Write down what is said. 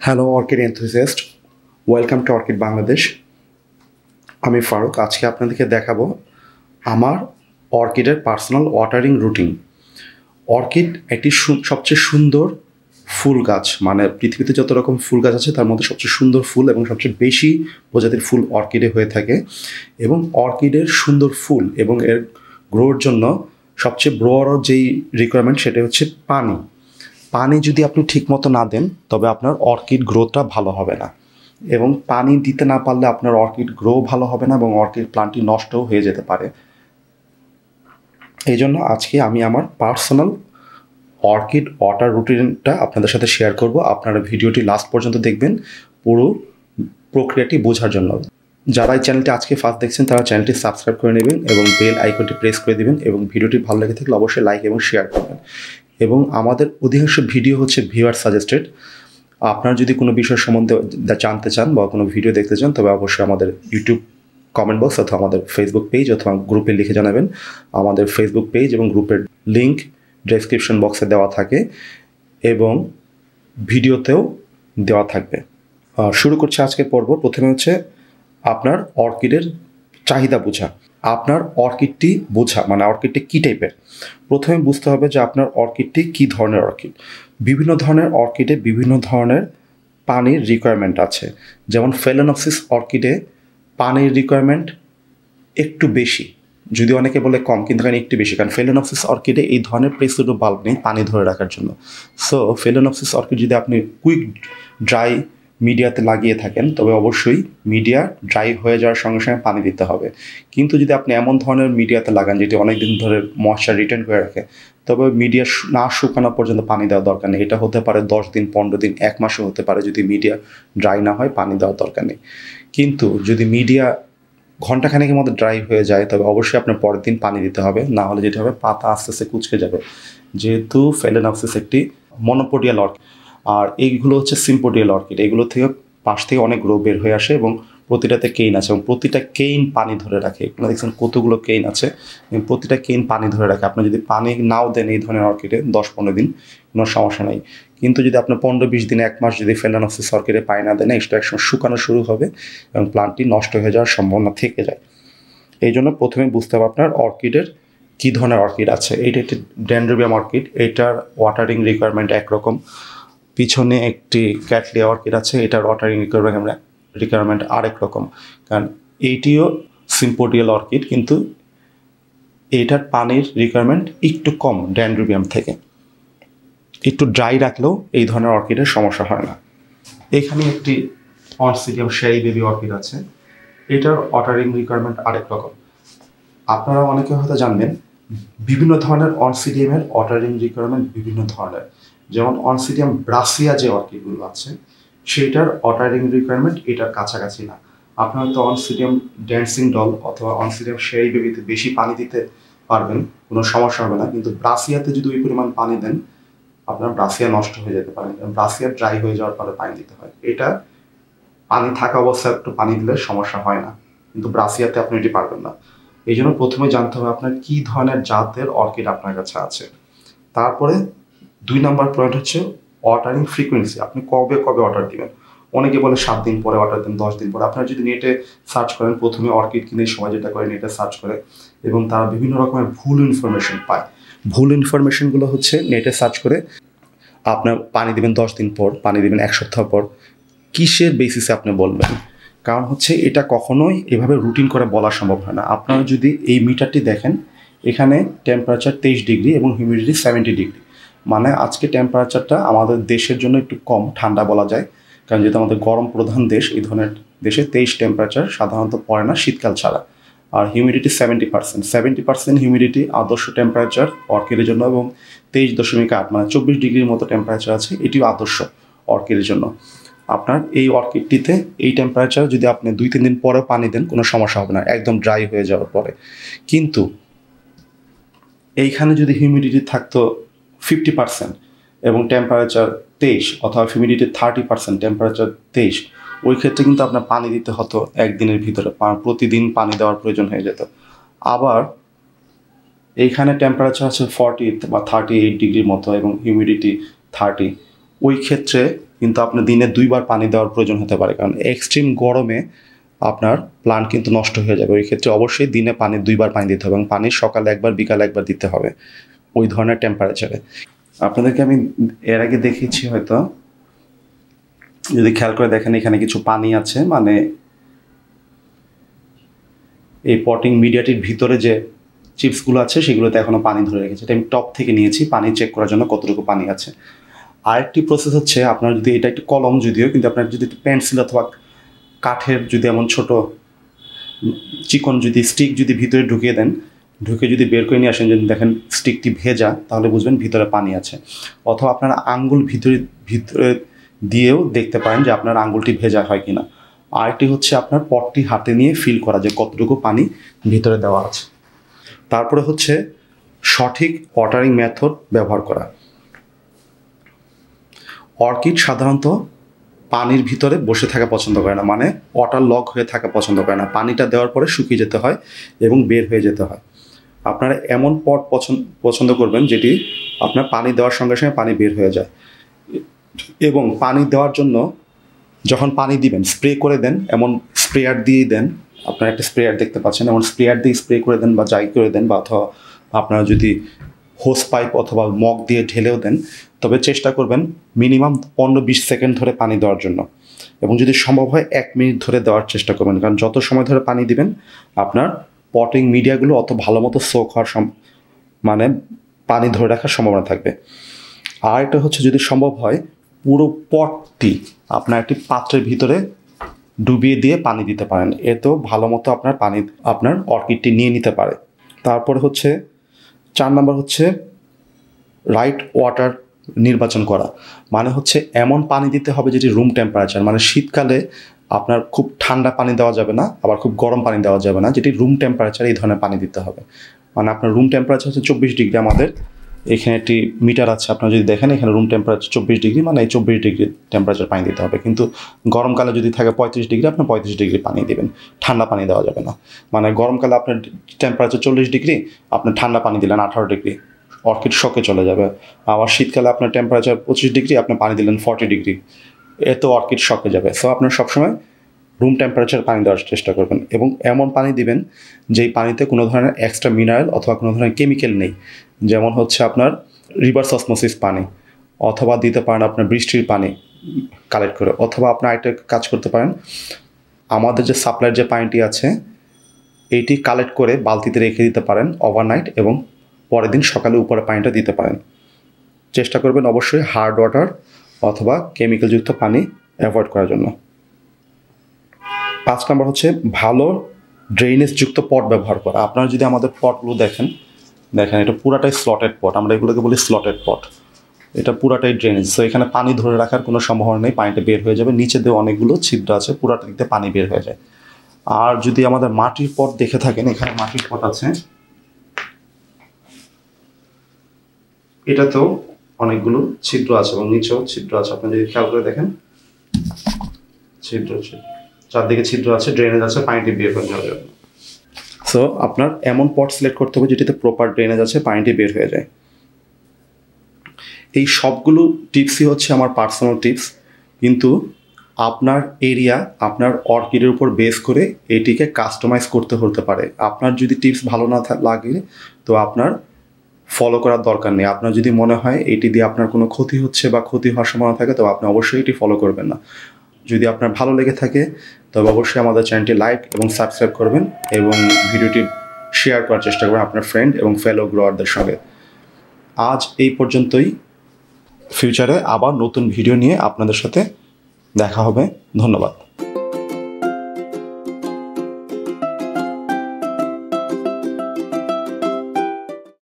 Hello orchid enthusiast, welcome to orchid Bangladesh. আমি ফারুক। আজকে আপনাদেরকে দেখাবো আমার অর্কিডের পার্সোনাল ওয়াটারিং রুটিন। অর্কিড একটি সবচেয়ে সুন্দর ফুল গাছ, মানে পৃথিবীতে যত রকম ফুল গাছ আছে তার মধ্যে সবচেয়ে সুন্দর ফুল এবং সবচেয়ে বেশি প্রজাতির ফুল অর্কিডে হয়ে থাকে। এবং অর্কিডের সুন্দর ফুল এবং এর গ্রোর জন্য সবচেয়ে বড় যেই রিকোয়ারমেন্ট সেটা হচ্ছে পানি। পানি যদি আপনি ঠিকমতো না দেন তবে আপনার অর্কিড গ্রোথটা ভালো হবে না, এবং পানি দিতে না পারলে আপনার অর্কিড গ্রো ভালো হবে না এবং অর্কিড প্লান্টটি নষ্টও হয়ে যেতে পারে। এই জন্য আজকে আমি আমার পার্সোনাল অর্কিড ওয়াটার রুটিনটা আপনাদের সাথে শেয়ার করব। আপনারা ভিডিওটি লাস্ট পর্যন্ত দেখবেন পুরো প্রক্রিয়াটি বোঝার জন্য। যারা এই চ্যানেলটি আজকে ফার্স্ট দেখছেন তারা চ্যানেলটি সাবস্ক্রাইব করে নেবেন এবং বেল আইকনটি প্রেস করে দেবেন, এবং ভিডিওটি ভালো লেগে থাকলে অবশ্যই লাইক এবং শেয়ার করবেন। এবং আমাদের অধিকাংশ ভিডিও হচ্ছে ভিউয়ার সাজেস্টেড। আপনারা যদি কোনো বিষয় সম্বন্ধে জানতে চান বা কোনো ভিডিও দেখতে চান তবে অবশ্যই আমাদের ইউটিউব কমেন্ট বক্স অথবা আমাদের ফেসবুক পেজ অথবা গ্রুপে লিখে জানাবেন। আমাদের ফেসবুক পেজ এবং গ্রুপের লিঙ্ক ডেসক্রিপশন বক্সে দেওয়া থাকে এবং ভিডিওতেও দেওয়া থাকবে। শুরু করছে আজকের পর্ব। প্রথমে হচ্ছে আপনার অর্কিডের চাহিদা বোঝা। আপনার অর্কিডটি বোঝা মানে অর্কিডটি কী টাইপের। প্রথমে বুঝতে হবে যে আপনার অর্কিডটি কী ধরনের অর্কিড। বিভিন্ন ধরনের অর্কিডে বিভিন্ন ধরনের পানির রিকোয়ারমেন্ট আছে। যেমন ফেলেনপসিস অর্কিডে পানির রিকোয়ারমেন্ট একটু বেশি, যদি অনেকে বলে কম, কিন্তু এখানে একটু বেশি, কারণ ফেলেনপসিস অর্কিডে এই ধরনের প্রেসিডো বাল্ব নেই পানি ধরে রাখার জন্য। সো ফেলেনপসিস অর্কিড যদি আপনি কুইক ড্রাই মিডিয়াতে লাগিয়ে থাকেন তবে অবশ্যই মিডিয়া ড্রাই হয়ে যাওয়ার সঙ্গে সঙ্গে পানি দিতে হবে। কিন্তু যদি আপনি এমন ধরনের মিডিয়াতে লাগান যেটি অনেক দিন ধরে ময়েশ্চার রিটেন করে রাখে তবে মিডিয়া না শুকানো পর্যন্ত পানি দেওয়ার দরকার নেই। এটা হতে পারে 10 দিন, 15 দিন, 1 মাসও হতে পারে। যদি মিডিয়া ড্রাই না হয় পানি দেওয়ার দরকার নেই। কিন্তু যদি মিডিয়া ঘন্টাখানেকের মধ্যে ড্রাই হয়ে যায় তবে অবশ্যই আপনার পরের দিন পানি দিতে হবে, না হলে যেটা হবে পাতা আস্তে আস্তে কুঁচকে যাবে। যেহেতু ফেলেনপসিস একটি মনোপোডিয়াল অর্কিড আর এইগুলো হচ্ছে সিম্পোডিয়াল অর্কিড, এগুলো থেকে পাশ থেকে অনেক গ্রো বের হয়ে আসে এবং প্রতিটাতে কেইন আছে এবং প্রতিটা কেইন পানি ধরে রাখে। এগুলো দেখছেন কতগুলো কেইন আছে এবং প্রতিটা কেইন পানি ধরে রাখে। আপনি যদি পানি নাও দেন এই ধরনের অর্কিডে 10-15 দিন কোনো সমস্যা নেই, কিন্তু যদি আপনার 15-20 দিন, 1 মাস যদি ফেলেনপসিস অর্কিডে পানি না দেন এক্সট্রা একসময় শুকানো শুরু হবে এবং প্লান্টটি নষ্ট হয়ে যাওয়ার সম্ভাবনা থেকে যায়। এই জন্য প্রথমে বুঝতে হবে আপনার অর্কিডের কী ধরনের অর্কিড আছে। এইটা একটি ডেনড্রোবিয়াম অর্কিড, এটার ওয়াটারিং রিকোয়ারমেন্ট একরকম। পিছনে একটি ক্যাটলিয়া অর্কিড আছে, এটার ওয়াটারিং রিকোয়ারমেন্ট আরেক রকম, কারণ এইটিও সিম্পোডিয়াল অর্কিড কিন্তু এইটার পানির রিকোয়ারমেন্ট একটু কম ডেনড্রোবিয়াম থেকে। একটু ড্রাই রাখলেও এই ধরনের অর্কিডের সমস্যা হয় না। এখানে একটি অনসিডিয়াম শেরি বেবি অর্কিড আছে, এটার ওয়াটারিং রিকোয়ারমেন্ট আরেক রকম। আপনারা অনেকে হয়তো জানবেন বিভিন্ন ধরনের অনসিডিয়ামের ওয়াটারিং রিকোয়ারমেন্ট বিভিন্ন ধরনের। যেমন অনসিডিয়াম ব্রাসিয়া যে অর্কিডগুলো আছে সেইটার ওয়াটারিং রিকোয়ারমেন্ট এটার কাছাকাছি না। আপনার হয়তো অনসিডিয়াম ড্যান্সিং ডল অথবা অনসিডিয়াম শেরি বেবিতে বেশি পানি দিতে পারবেন, কোনো সমস্যা হবে না, কিন্তু ব্রাসিয়াতে যদি ওই পরিমাণ পানি দেন আপনার ব্রাসিয়া নষ্ট হয়ে যেতে পারে। ব্রাসিয়া ড্রাই হয়ে যাওয়ার পরে পানি দিতে হয়। এটা পানি থাকা অবস্থায় একটু পানি দিলে সমস্যা হয় না, কিন্তু ব্রাসিয়াতে আপনি এটি পারবেন না। এই জন্য প্রথমে জানতে হবে আপনার কী ধরনের জাতের অর্কিড আপনার কাছে আছে। তারপরে 2 নম্বর পয়েন্ট হচ্ছে ওয়াটারিং ফ্রিকোয়েন্সি। আপনি কবে কবে ওয়াটার দিবেন। অনেকে বলে 7 দিন পরে ওয়াটার দিন, 10 দিন পরে। আপনারা যদি নেটে সার্চ করেন, প্রথমে অর্কিড কিনে সবাই যেটা করে নেটে সার্চ করে এবং তারা বিভিন্ন রকমের ভুল ইনফরমেশন পায়। ভুল ইনফরমেশনগুলো হচ্ছে নেটে সার্চ করে আপনার পানি দিবেন 10 দিন পর, পানি দিবেন 1 সপ্তাহ পর। কিসের বেসিসে আপনি বলবেন? কারণ হচ্ছে এটা কখনোই এভাবে রুটিন করে বলা সম্ভব হয় না। আপনারা যদি এই মিটারটি দেখেন, এখানে টেম্পারেচার 23 ডিগ্রি এবং হিউমিডিটি 70 ডিগ্রি, মানে আজকে টেম্পারেচারটা আমাদের দেশের জন্য একটু কম, ঠান্ডা বলা যায়, কারণ যেহেতু আমাদের গরম প্রধান দেশ, এই ধরনের দেশে 23 টেম্পারেচার সাধারণত পড়ে না শীতকাল ছাড়া। আর হিউমিডিটি 70% হিউমিডিটি আদর্শ টেম্পারেচার অর্কিডের জন্য, এবং 23.8 মানে 24 ডিগ্রির মতো টেম্পারেচার আছে, এটিও আদর্শ অর্কিডের জন্য। আপনার এই অর্কিডটিতে এই টেম্পারেচার যদি আপনি 2-3 দিন পরেও পানি দেন কোনো সমস্যা হবে না, একদম ড্রাই হয়ে যাওয়ার পরে। কিন্তু এইখানে যদি হিউমিডিটি থাকতো 50% এবং টেম্পারেচার 23 অথবা হিউমিডিটি 30%, টেম্পারেচার 23, ওই ক্ষেত্রে কিন্তু আপনার পানি দিতে হতো একদিনের ভিতরে, প্রতিদিন পানি দেওয়ার প্রয়োজন হয়ে যেত। আবার এইখানে টেম্পারেচার আছে 40 বা 38 ডিগ্রির মতো এবং হিউমিডিটি 30, ওই ক্ষেত্রে কিন্তু আপনার দিনে 2 বার পানি দেওয়ার প্রয়োজন হতে পারে, কারণ এক্সট্রিম গরমে আপনার প্লান্ট কিন্তু নষ্ট হয়ে যাবে। ওই ক্ষেত্রে অবশ্যই দিনে 2 বার পানি দিতে হবে, এবং পানি সকালে 1 বার বিকালে 1 বার দিতে হবে ওই ধরনের টেম্পারেচারে। আপনাদেরকে আমি এর আগে দেখিয়েছি হয়তো, যদি খেয়াল করে দেখেন এখানে কিছু পানি আছে, মানে এই পটিং মিডিয়াটির ভিতরে যে চিপসগুলো আছে সেগুলোতে এখনও পানি ধরে রেখেছে। এটা আমি টপ থেকে নিয়েছি পানি চেক করার জন্য কতটুকু পানি আছে। আরেকটি প্রসেস হচ্ছে, আপনার যদি এটা একটু কলম যদিও, কিন্তু আপনার যদি পেন্সিল অথবা কাঠের যদি এমন ছোট চিকন যদি স্টিক যদি ভিতরে ঢুকিয়ে দেন, ঢুকে যদি বের করে নিয়ে আসেন, যদি দেখেন স্টিকটি ভেজা, তাহলে বুঝবেন ভিতরে পানি আছে। অথবা আপনারা আঙ্গুল ভিতরে দিয়েও দেখতে পারেন যে আপনার আঙ্গুলটি ভেজা হয় কিনা। আরেকটি হচ্ছে আপনার পটটি হাতে নিয়ে ফিল করা যে কতটুকু পানি ভিতরে দেওয়া আছে। তারপরে হচ্ছে সঠিক ওয়াটারিং মেথড ব্যবহার করা। অর্কিড সাধারণত পানির ভিতরে বসে থাকা পছন্দ করে না, মানে ওয়াটার লক হয়ে থাকা পছন্দ করে না। পানিটা দেওয়ার পরে শুকিয়ে যেতে হয় এবং বের হয়ে যেতে হয়। আপনারা এমন পট পছন্দ করবেন যেটি আপনার পানি দেওয়ার সঙ্গে সঙ্গে পানি বের হয়ে যায়। এবং পানি দেওয়ার জন্য যখন পানি দিবেন স্প্রে করে দেন, এমন স্প্রেয়ার দিয়েই দেন। আপনারা একটা স্প্রেয়ার দেখতে পাচ্ছেন, এমন স্প্রেয়ার দিয়ে স্প্রে করে দেন বা যাই করে দেন, বা অথবা আপনারা যদি হোস পাইপ অথবা মগ দিয়ে ঢেলেও দেন, তবে চেষ্টা করবেন মিনিমাম 15-20 সেকেন্ড ধরে পানি দেওয়ার জন্য, এবং যদি সম্ভব হয় 1 মিনিট ধরে দেওয়ার চেষ্টা করবেন, কারণ যত সময় ধরে পানি দিবেন আপনার পটিং মিডিয়াগুলো অত ভালো মতো সোক হওয়ার মানে পানি ধরে রাখার সম্ভাবনা থাকবে। আর এটা হচ্ছে, যদি সম্ভব হয় পুরো পটটি আপনার একটি পাত্রের ভিতরে ডুবিয়ে দিয়ে পানি দিতে পারেন, এতেও ভালো মতো আপনার অর্কিডটি নিয়ে নিতে পারে। তারপরে হচ্ছে 4 নম্বর হচ্ছে রাইট ওয়াটার নির্বাচন করা। মানে হচ্ছে এমন পানি দিতে হবে যেটি রুম টেম্পারেচার, মানে শীতকালে আপনার খুব ঠান্ডা পানি দেওয়া যাবে না, আবার খুব গরম পানি দেওয়া যাবে না, যেটি রুম টেম্পারেচার এই ধরনের পানি দিতে হবে। মানে আপনার রুম টেম্পারেচার হচ্ছে 24 ডিগ্রি, আমাদের এখানে একটি মিটার আছে, আপনারা যদি দেখেন এখানে রুম টেম্পারেচার 24 ডিগ্রি, মানে এই 24 ডিগ্রি টেম্পারেচার পানি দিতে হবে। কিন্তু গরমকালে যদি থাকে 35 ডিগ্রি, আপনি 35 ডিগ্রি পানি দেবেন, ঠান্ডা পানি দেওয়া যাবে না। মানে গরমকালে আপনার টেম্পারেচার 40 ডিগ্রি, আপনি ঠান্ডা পানি দিলেন 18 ডিগ্রি, অর্কিড শকে চলে যাবে। আবার শীতকালে আপনার টেম্পারেচার 25 ডিগ্রি, আপনি পানি দিলেন 40 ডিগ্রি, এত অর্কিড শকে যাবে। সো আপনার সবসময় রুম টেম্পারেচার পানি দেওয়ার চেষ্টা করবেন, এবং এমন পানি দিবেন যেই পানিতে কোনো ধরনের এক্সট্রা মিনারেল অথবা কোনো ধরনের কেমিক্যাল নেই। যেমন হচ্ছে আপনার রিভার্স অসমোসিস পানি, অথবা দিতে পারেন আপনার বৃষ্টির পানি কালেক্ট করে, অথবা আপনার একটা কাজ করতে পারেন, আমাদের যে সাপ্লাইয়ের যে পানিটি আছে এইটি কালেক্ট করে বালতিতে রেখে দিতে পারেন ওভারনাইট, এবং পরের দিন সকালে উপরে পানিটা দিতে পারেন। চেষ্টা করবেন অবশ্যই হার্ড ওয়াটার অথবা কেমিক্যালযুক্ত পানি অ্যাভয়েড করার জন্য। 5 নম্বর হচ্ছে ভালো ড্রেনেজযুক্ত পট ব্যবহার করা। আপনারা যদি আমাদের পটগুলো দেখেন এটা পুরাটাই স্লটেড পট, আমরা এগুলোকে বলি স্লটেড পট। এটা পুরাটাই ড্রেনেজ, সো এখানে পানি ধরে রাখার কোনো সম্ভাবনা নেই, পানিটা বের হয়ে যাবে। নিচে দিয়ে অনেকগুলো ছিদ্র আছে, পুরাটা দিতে পানি বের হয়ে যায়। আর যদি আমাদের মাটির পট দেখে থাকেন, এখানে মাটির পট আছে, এটাতেও অনেকগুলো ছিদ্র আছে এবং নিচেও ছিদ্র আছে। আপনি যদি খেয়াল করে দেখেন ছিদ্র চারদিকে ছিদ্র আছে, ড্রেনেজ আছে, পানিটি বের হয়ে যাবে। সো আপনার এমন পট সিলেক্ট করতে হবে যেটিতে প্রপার ড্রেনেজ আছে, পানিটি বের হয়ে যায়। এই সবগুলো টিপসই হচ্ছে আমার পার্সোনাল টিপস, কিন্তু আপনার এরিয়া আপনার অর্কিডের উপর বেস করে এটিকে কাস্টমাইজ করতে হতে পারে। আপনার যদি টিপস ভালো না লাগে তো আপনার ফলো করার দরকার নেই। আপনার যদি মনে হয় এটি দিয়ে আপনার কোনো ক্ষতি হচ্ছে বা ক্ষতি হওয়ার সম্ভাবনা থাকে, তবে আপনি অবশ্যই এটি ফলো করবেন না। যদি আপনার ভালো লেগে থাকে তবে অবশ্যই আমাদের চ্যানেলটি লাইক এবং সাবস্ক্রাইব করবেন, এবং ভিডিওটি শেয়ার করার চেষ্টা করবেন আপনার ফ্রেন্ড এবং ফেলো গ্রোয়ারদের সঙ্গে। আজ এই পর্যন্তই, ফিউচারে আবার নতুন ভিডিও নিয়ে আপনাদের সাথে দেখা হবে। ধন্যবাদ।